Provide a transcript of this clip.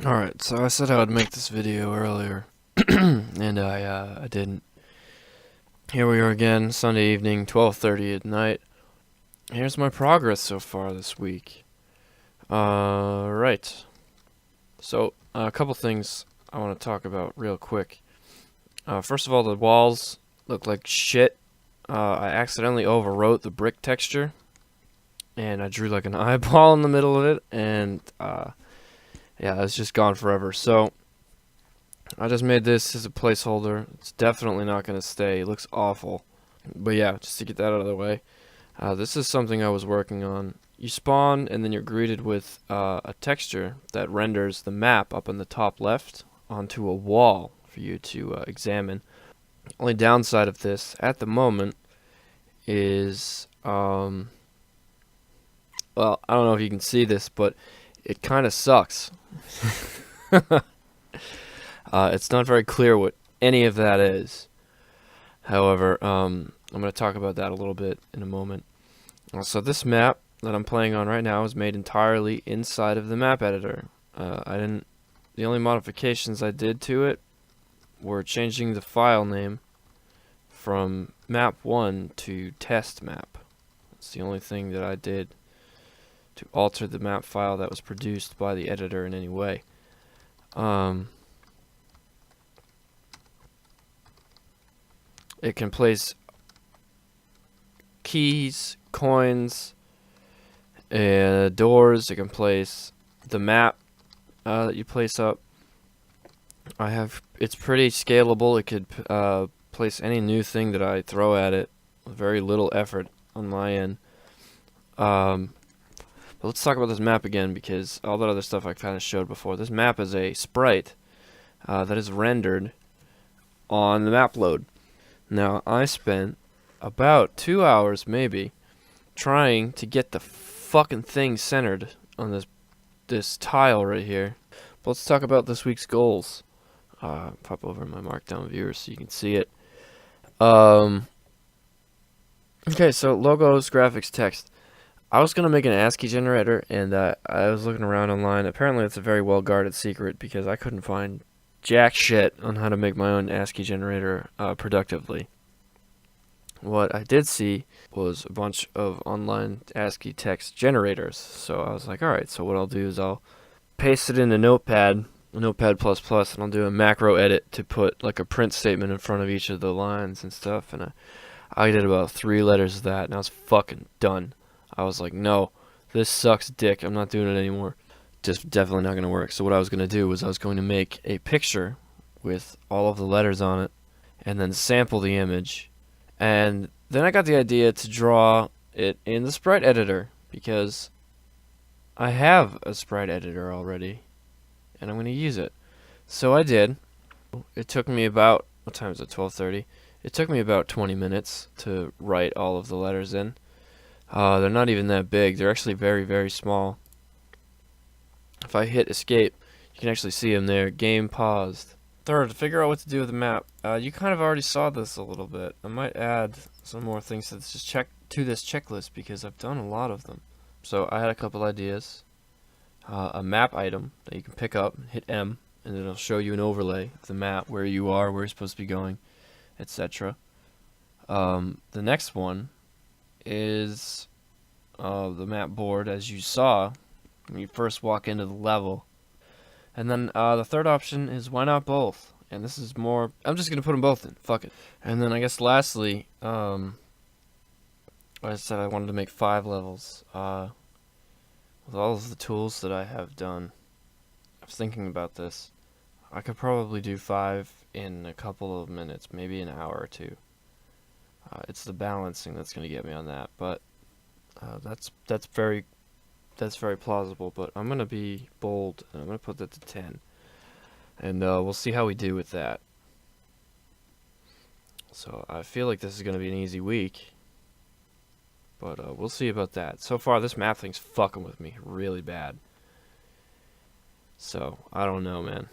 Alright, so I said I would make this video earlier, and I didn't. Here we are again, Sunday evening, 12:30 at night. Here's my progress so far this week. Right. So, a couple things I want to talk about real quick. First of all, the walls look like shit. I accidentally overwrote the brick texture, and I drew like an eyeball in the middle of it, and, yeah, it's just gone forever. So, I just made this as a placeholder. It's definitely not going to stay. It looks awful. But yeah, just to get that out of the way. This is something I was working on. You spawn, and then you're greeted with a texture that renders the map up in the top left onto a wall for you to examine. Only downside of this, at the moment, is, well, I don't know if you can see this, but it kind of sucks. It's not very clear what any of that is. However, I'm going to talk about that a little bit in a moment. So this map that I'm playing on right now is made entirely inside of the map editor. The only modifications I did to it were changing the file name from map1 to test map. That's the only thing that I did to alter the map file that was produced by the editor in any way. It can place keys, coins, doors. It can place the map that you place up. It's pretty scalable. It could place any new thing that I throw at it with very little effort on my end. But let's talk about this map again, because all that other stuff I kind of showed before. This map is a sprite that is rendered on the map load. Now, I spent about 2 hours, maybe, trying to get the fucking thing centered on this tile right here. But let's talk about this week's goals. Pop over my Markdown viewer so you can see it. Okay, so logos, graphics, text. I was going to make an ASCII generator, and I was looking around online. Apparently, it's a very well-guarded secret, because I couldn't find jack shit on how to make my own ASCII generator productively. What I did see was a bunch of online ASCII text generators. So I was like, alright, so what I'll do is I'll paste it into Notepad, and I'll do a macro edit to put like a print statement in front of each of the lines and stuff. And I did about 3 letters of that, and I was fucking done. I was like, no, this sucks dick. I'm not doing it anymore. Just definitely not going to work. So what I was going to do was I was going to make a picture with all of the letters on it, and then sample the image. And then I got the idea to draw it in the sprite editor, because I have a sprite editor already, and I'm going to use it. So I did. It took me about, what time is it, 12:30? It took me about 20 minutes to write all of the letters in. They're not even that big. They're actually very, very small. If I hit escape, you can actually see them there. Game paused. Third, figure out what to do with the map. You kind of already saw this a little bit. I might add some more things to this checklist, because I've done a lot of them. So I had a couple ideas. A map item that you can pick up, hit M, and it'll show you an overlay of the map, where you are, where you're supposed to be going, etc. The next one is the map board, as you saw when you first walk into the level. And then the third option is, why not both? And this is more, I'm just going to put them both in. Fuck it. And then I guess lastly, I said I wanted to make 5 levels. With all of the tools that I have done, I was thinking about this. I could probably do 5 in a couple of minutes, maybe an hour or 2. It's the balancing that's going to get me on that, but that's very plausible. But I'm going to be bold, and I'm going to put that to 10, and we'll see how we do with that. So I feel like this is going to be an easy week, but we'll see about that. So far, this map thing's fucking with me really bad. So I don't know, man.